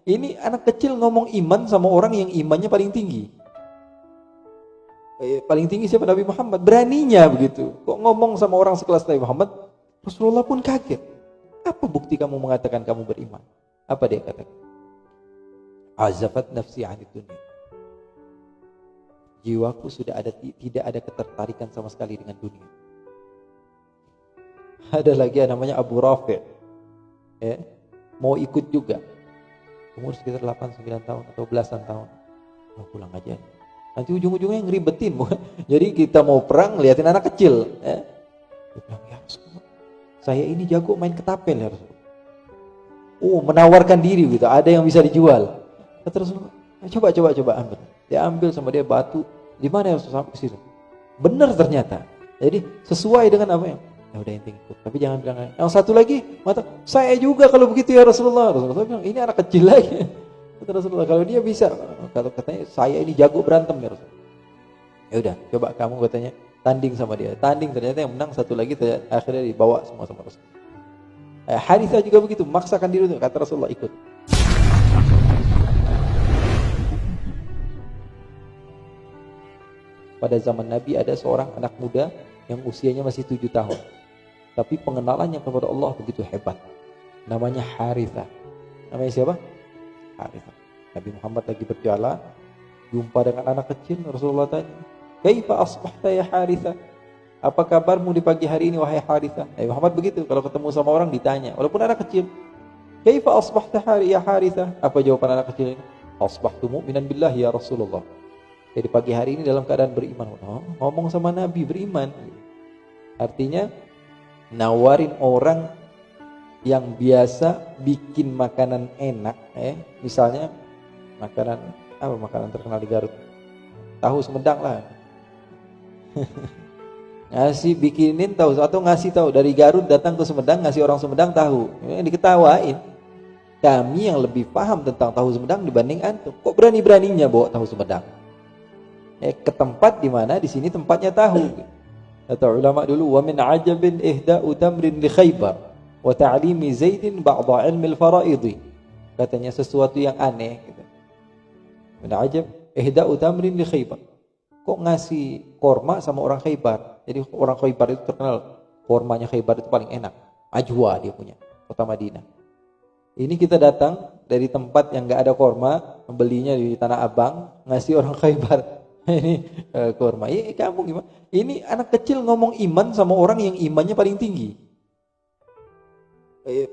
Ini anak kecil ngomong iman sama orang yang imannya paling tinggi. Paling tinggi siapa? Nabi Muhammad. Beraninya begitu. Kok ngomong sama orang sekelas Nabi Muhammad? Rasulullah pun kaget. Apa bukti kamu mengatakan kamu beriman? Apa dia katakan? Azafat nafsi anid dunia. Jiwaku tidak ada ketertarikan sama sekali dengan dunia. Ada lagi yang namanya Abu Rafi'. Mau ikut juga. Umur sekitar 8-9 tahun atau belasan tahun. Mau pulang aja. Nanti ujung-ujungnya ngeribetin. Jadi kita mau perang, liatin anak kecil. Dia bilang, ya Rasulullah, saya ini jago main ketapel ya Rasulullah. Menawarkan diri gitu. Ada yang bisa dijual. Kata Rasulullah, coba ambil. Dia ambil sama dia batu. Di mana ya Rasulullah? Sampai ke situ. Benar ternyata. Jadi sesuai dengan apa yang ya udah intinya ikut. Tapi jangan bilang yang satu lagi, saya juga kalau begitu ya Rasulullah. Rasulullah bilang, ini anak kecil lagi. Kata Rasulullah, kalau dia bisa, kalau katanya saya ini jago berantem ya Rasulullah. Ya udah, coba kamu katanya tanding sama dia. Tanding ternyata yang menang satu lagi akhirnya dibawa semua sama Rasulullah. Harithah juga begitu, memaksakan diri itu, kata Rasulullah ikut. Pada zaman Nabi ada seorang anak muda yang usianya masih 7 tahun. Tapi pengenalannya kepada Allah begitu hebat. Namanya Harithah. Namanya siapa? Harithah. Nabi Muhammad lagi berjalan, jumpa dengan anak kecil. Rasulullah tanya, "Kaifa asbahta ya Harithah?" Apa kabarmu di pagi hari ini wahai Harithah? Nabi Muhammad begitu, kalau ketemu sama orang ditanya, walaupun anak kecil. "Kaifa asbahta ya Harithah?" Apa jawaban anak kecil ini? "Asbahtu mu'minan billahi ya Rasulullah." Jadi pagi hari ini dalam keadaan beriman. Ngomong sama Nabi beriman. Artinya nawarin orang yang biasa bikin makanan enak, misalnya makanan terkenal di Garut, tahu Sumedang lah. Bikinin tahu atau ngasih tahu dari Garut datang ke Sumedang, ngasih orang Sumedang tahu, diketawain. Kami yang lebih paham tentang tahu Sumedang dibanding antum. Kok berani-beraninya bawa tahu Sumedang? Ke tempat di mana di sini tempatnya tahu. Kata ulama dulu, wa min ajabin ihda'u tamrin li Khaybar wa ta'limi Zaidin ba'dha ilmi al-fara'idhi. Katanya sesuatu yang aneh gitu. Min ajab ihda'u tamrin li Khaybar. Kok ngasih korma sama orang Khaybar? Jadi orang Khaybar itu terkenal kormanya Khaybar itu paling enak. Ajwa dia punya, kota Madinah. Ini kita datang dari tempat yang enggak ada korma, membelinya di Tanah Abang, ngasih orang Khaybar. Ini korma. Kamu gimana? Ini anak kecil ngomong iman sama orang yang imannya paling tinggi.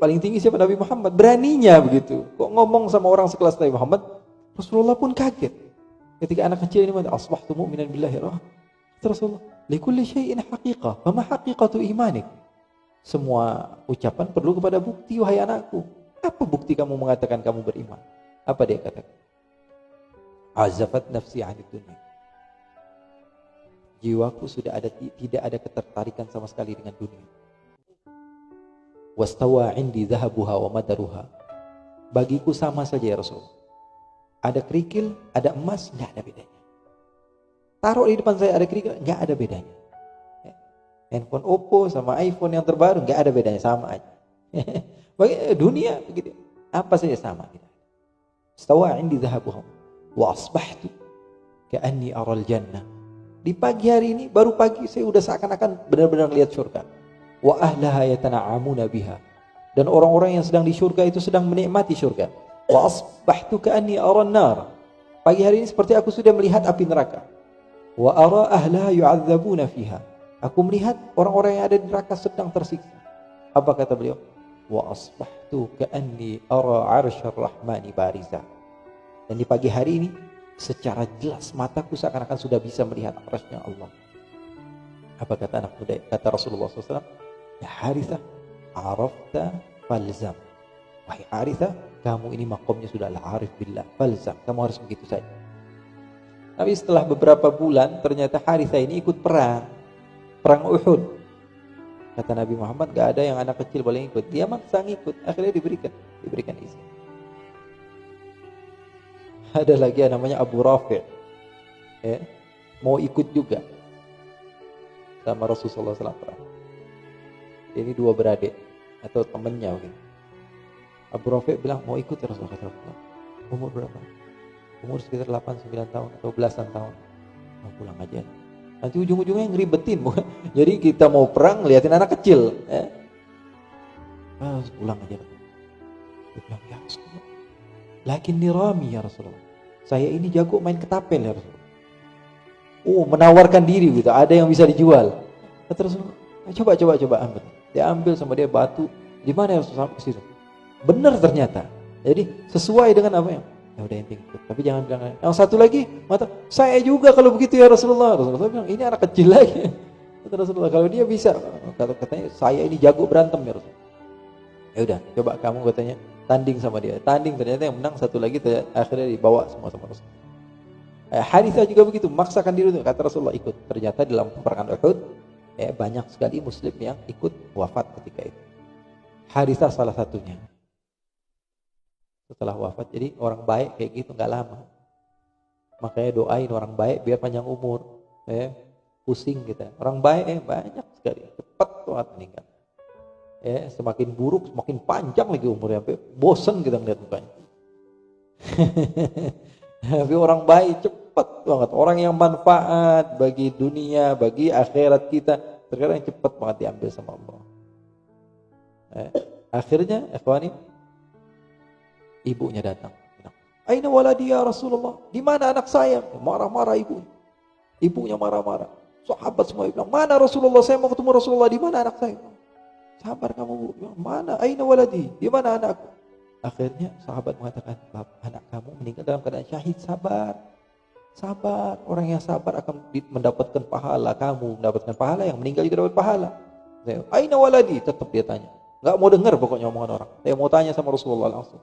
Paling tinggi siapa? Nabi Muhammad. Beraninya begitu. Kok ngomong sama orang sekelas Nabi Muhammad? Rasulullah pun kaget. Ketika anak kecil ini asbahtu mu'minan billahi Rasulullah, likulli syai'in haqiqah. Fama haqiqatu imanik? Semua ucapan perlu kepada bukti, wahai anakku. Apa bukti kamu mengatakan kamu beriman? Apa dia katakan? Azafat nafsi anid dunia. Jiwaku tidak ada ketertarikan sama sekali dengan dunia. Wastawa indi dhahabuha wa madaruha. Bagiku sama saja ya Rasul. Ada kerikil, ada emas, enggak ada bedanya. Taruh di depan saya ada kerikil, enggak ada bedanya. Handphone Oppo sama iPhone yang terbaru enggak ada bedanya, sama aja. Bagi dunia begitu. Apa saja sama gitu. Wastawa indi dhahabuha wa asbahtu ka'anni aral jannah. Di pagi hari ini, baru pagi saya udah seakan-akan benar-benar lihat surga. Wa ahlaha yatana'amuna biha. Dan orang-orang yang sedang di surga itu sedang menikmati surga. Wa asbahtu ka'anni aran nar. Pagi hari ini seperti aku sudah melihat api neraka. Wa ara ahlaha yu'adzabuna fiha. Aku melihat orang-orang yang ada di neraka sedang tersiksa. Apa kata beliau? Wa asbahtu ka'anni ara 'arsyar rahmani bariza. Dan di pagi hari ini secara jelas mataku seakan-akan sudah bisa melihat arasnya Allah. Apa kata anak muda? Kata Rasulullah SAW, ya Harithah, arafta falzam. Wahai Harithah, kamu ini makomnya sudah al-arif billah, falzam. Kamu harus begitu saja. Tapi setelah beberapa bulan, ternyata Harithah ini ikut perang Uhud. Kata Nabi Muhammad, gak ada yang anak kecil boleh ikut. Dia maksa ngikut, akhirnya diberikan izin. Ada lagi yang namanya Abu Rafi', mau ikut juga sama Rasulullah SAW. Ini dua beradik atau temannya. Abu Rafi' bilang mau ikut ya Rasulullah. Umur berapa? Umur sekitar 8-9 tahun atau belasan tahun. Mau pulang aja. Nanti ujung-ujungnya ngeribetin. Jadi kita mau perang liatin anak kecil. Pulang aja. Dia bilang, ya Rasulullah, lakin nirami ya Rasulullah. Saya ini jago main ketapel ya Rasulullah. Menawarkan diri gitu. Ada yang bisa dijual. Kata Rasulullah, coba ambil. Dia ambil sama dia batu. Di mana ya Rasulullah? Ke situ. Benar ternyata. Jadi sesuai dengan apa yang udah yang ikut. Tapi jangan bilang yang satu lagi, saya juga kalau begitu ya Rasulullah. Rasulullah bilang, ini anak kecil lagi. Kata Rasulullah, kalau dia bisa, katanya saya ini jago berantem ya Rasulullah. Ya udah, coba kamu katanya tanding sama dia. Tanding ternyata yang menang satu lagi akhirnya dibawa semua sama Rasulullah. Harithah juga begitu, memaksakan diri itu. Kata Rasulullah ikut. Ternyata dalam peperangan Uhud, banyak sekali Muslim yang ikut wafat ketika itu. Harithah salah satunya. Setelah wafat, jadi orang baik kayak gitu nggak lama. Makanya doain orang baik biar panjang umur. Pusing kita. Orang baik banyak sekali, cepat banget meninggal. Semakin buruk, semakin panjang lagi umurnya. Sampai bosen kita ngeliat mukanya. Tapi orang baik cepat banget. Orang yang manfaat bagi dunia, bagi akhirat kita, terkadang cepat banget diambil sama Allah. Akhirnya, ikhwani, ibunya datang. Aina waladi ya Rasulullah? Di mana anak saya? Marah-marah ibunya. Ibunya marah-marah. Sahabat semua bilang, mana Rasulullah? Saya mau ketemu Rasulullah. Di mana anak saya? Sabar kamu, Bu. Mana? Aina waladi? Di mana anakku? Akhirnya sahabat mengatakan, anak kamu meninggal dalam keadaan syahid. Sabar. Sabar. Orang yang sabar akan mendapatkan pahala. Kamu mendapatkan pahala, yang meninggal juga dapat pahala. Aina waladi? Tetap dia tanya. Enggak mau dengar pokoknya omongan orang. Saya mau tanya sama Rasulullah langsung.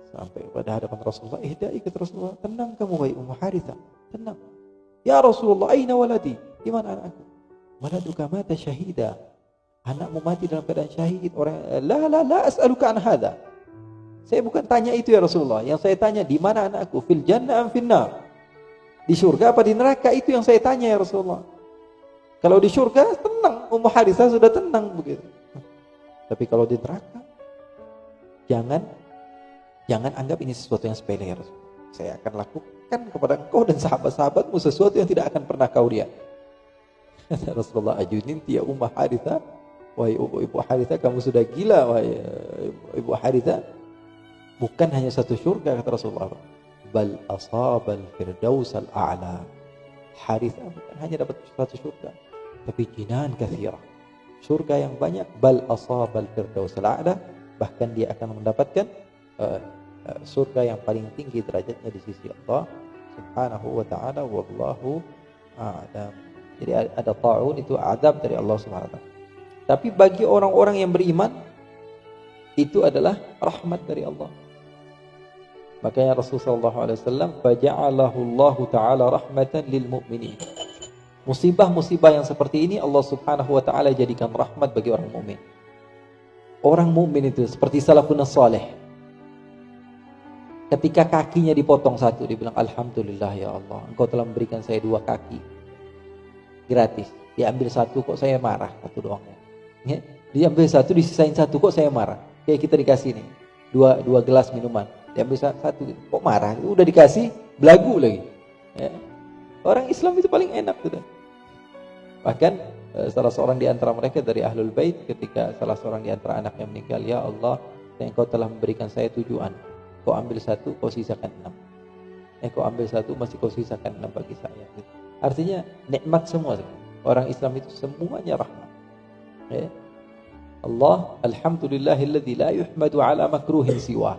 Sampai pada hadapan Rasulullah, ikut Rasulullah. Tenang kamu, wahai Ummu Harithah. Tenang. Ya Rasulullah, aina waladi? Di mana anakku? Waladuka mata syahida. Anakmu mati dalam keadaan syahid. Orang, la as'aluka an hadha. Saya bukan tanya itu ya Rasulullah. Yang saya tanya, di mana anakku? Fil jannah am finnar? Di surga apa di neraka? Itu yang saya tanya ya Rasulullah. Kalau di surga tenang, Ummu Harithah sudah tenang begitu. Tapi kalau di neraka, jangan anggap ini sesuatu yang sepele ya Rasulullah. Saya akan lakukan kepada engkau dan sahabat-sahabatmu sesuatu yang tidak akan pernah kau lihat. Rasulullah, ajunin ya Ummu Harithah. Wahai Ibu Harithah, kamu sudah gila, wahai Ibu Harithah. Bukan hanya satu surga, kata Rasulullah. Bal asabal firdaus al-a'la. Harithah bukan hanya dapat satu surga, tapi jinan katsirah. Surga yang banyak. Bal asabal firdaus al-a'la. Bahkan dia akan mendapatkan surga yang paling tinggi derajatnya di sisi Allah Subhanahu wa ta'ala. Wallahu a'lam. Jadi ada ta'un, itu adab dari Allah Subhanahu wa ta'ala. Tapi bagi orang-orang yang beriman, itu adalah rahmat dari Allah. Makanya Rasulullah SAW, faja'alahu Allah Ta'ala rahmatan lil mu'minin. Musibah-musibah yang seperti ini Allah Subhanahu wa ta'ala jadikan rahmat bagi orang mukmin. Orang mukmin itu seperti salafun salih. Ketika kakinya dipotong satu, dia bilang, alhamdulillah ya Allah, engkau telah memberikan saya 2 kaki gratis. Diambil satu kok saya marah, satu doang ya. Diambil satu, disisain satu kok saya marah. Kayak kita dikasih nih dua gelas minuman, diambil satu kok marah. Udah dikasih belagu lagi ya. Orang Islam itu paling enak gitu. Bahkan salah seorang di antara mereka dari Ahlul Bait, ketika salah seorang di antara anaknya meninggal, ya Allah, engkau telah memberikan saya 7 anak, kau ambil satu, kau sisakan 6. Kau ambil satu, masih kau sisakan 6 bagi saya gitu. Artinya nikmat semua. Orang Islam itu semuanya rahmat ya. Allah, alhamdulillahilladzi la yuhmadu ala makruhin siwa.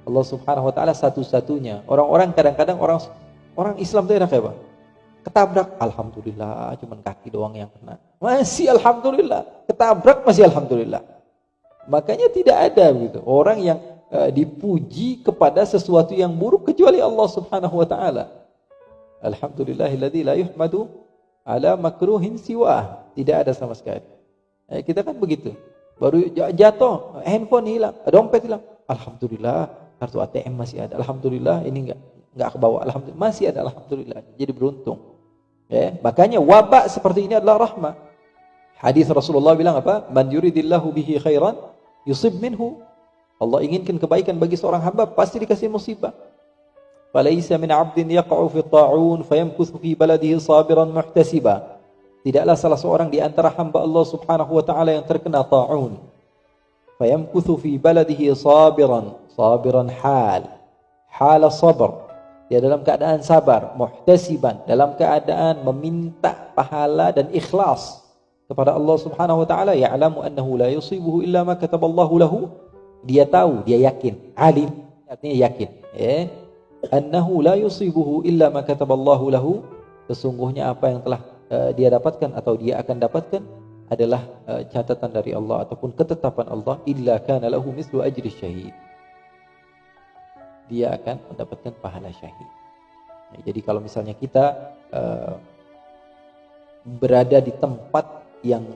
Allah Subhanahu wa ta'ala satu-satunya. Orang-orang kadang-kadang orang Islam itu enak ya Pak, ketabrak, alhamdulillah, cuman kaki doang yang kena, masih alhamdulillah. Ketabrak masih alhamdulillah. Makanya tidak ada gitu orang yang dipuji kepada sesuatu yang buruk kecuali Allah Subhanahu wa ta'ala. Alhamdulillahilladzi la yuhmadu ala makruhin siwa. Tidak ada sama sekali. Kita kan begitu. Baru jatuh, handphone hilang, dompet hilang. Alhamdulillah, kartu ATM masih ada. Alhamdulillah, ini enggak kebawa. Alhamdulillah, masih ada. Alhamdulillah. Jadi beruntung. Ya, makanya wabak seperti ini adalah rahmah. Hadis Rasulullah bilang apa? Man yuridillahu bihi khairan yusib minhu. Allah inginkan kebaikan bagi seorang hamba, pasti dikasih musibah. Falaisa min 'abdin yaqa'u fi ta'un fayamkuthu fi baladihi sabiran muhtasiba. Tidaklah salah seorang di antara hamba Allah Subhanahu wa taala yang terkena ta'un. Fayamkuthu fi baladihi sabiran hal sabr. Dia dalam keadaan sabar, muhtasiban, dalam keadaan meminta pahala dan ikhlas kepada Allah Subhanahu wa taala, ya'lamu annahu la yusibuhu illa ma kataballahu lahu. Dia tahu, dia yakin, alim artinya yakin, ya. Annahu la yusibuhu illa ma kataballahu lahu, sesungguhnya apa yang telah dia dapatkan atau dia akan dapatkan adalah catatan dari Allah ataupun ketetapan Allah, illa kana lahu mislu ajri syahid. Dia akan mendapatkan pahala syahid. Nah, jadi kalau misalnya kita berada di tempat yang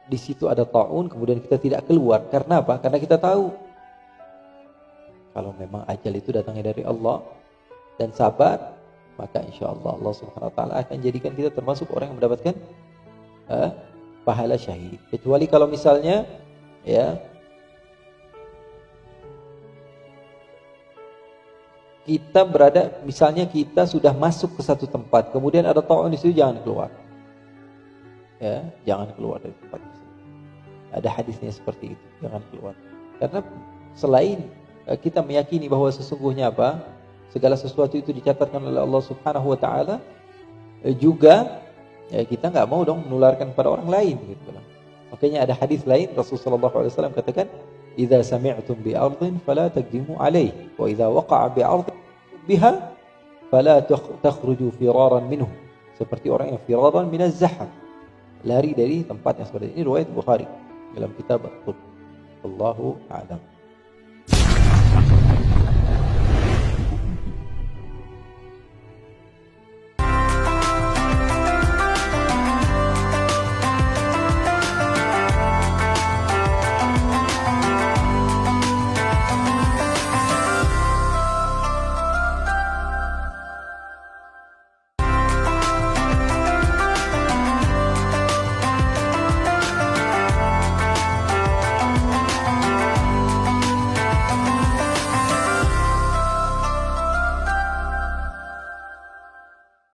di situ ada ta'un, kemudian kita tidak keluar, karena apa? Karena kita tahu kalau memang ajal itu datangnya dari Allah dan sabar, maka insya Allah Allah Subhanahu Wa Taala akan jadikan kita termasuk orang yang mendapatkan pahala syahid. Kecuali kalau misalnya ya kita berada, misalnya kita sudah masuk ke satu tempat, kemudian ada ta'un di situ, jangan keluar. Ya, jangan keluar dari tempat itu. Ada hadisnya seperti itu, jangan keluar. Karena selain kita meyakini bahwa sesungguhnya apa? Segala sesuatu itu dicatatkan oleh Allah Subhanahu wa taala, juga ya kita enggak mau dong menularkan kepada orang lain gitu lah. Makanya ada hadis lain Rasulullah sallallahu alaihi wasallam katakan, "Idza sami'tum bi ardhin fala taqdimu 'alaihi, wa idza waqa'a bi ardhin biha fala takhruju firaran minhu." Seperti orang yang firaran minaz zahab, lari dari tempat yang seperti ini. Riwayat Bukhari dalam kitab At-Tubb. Allahu a'lam.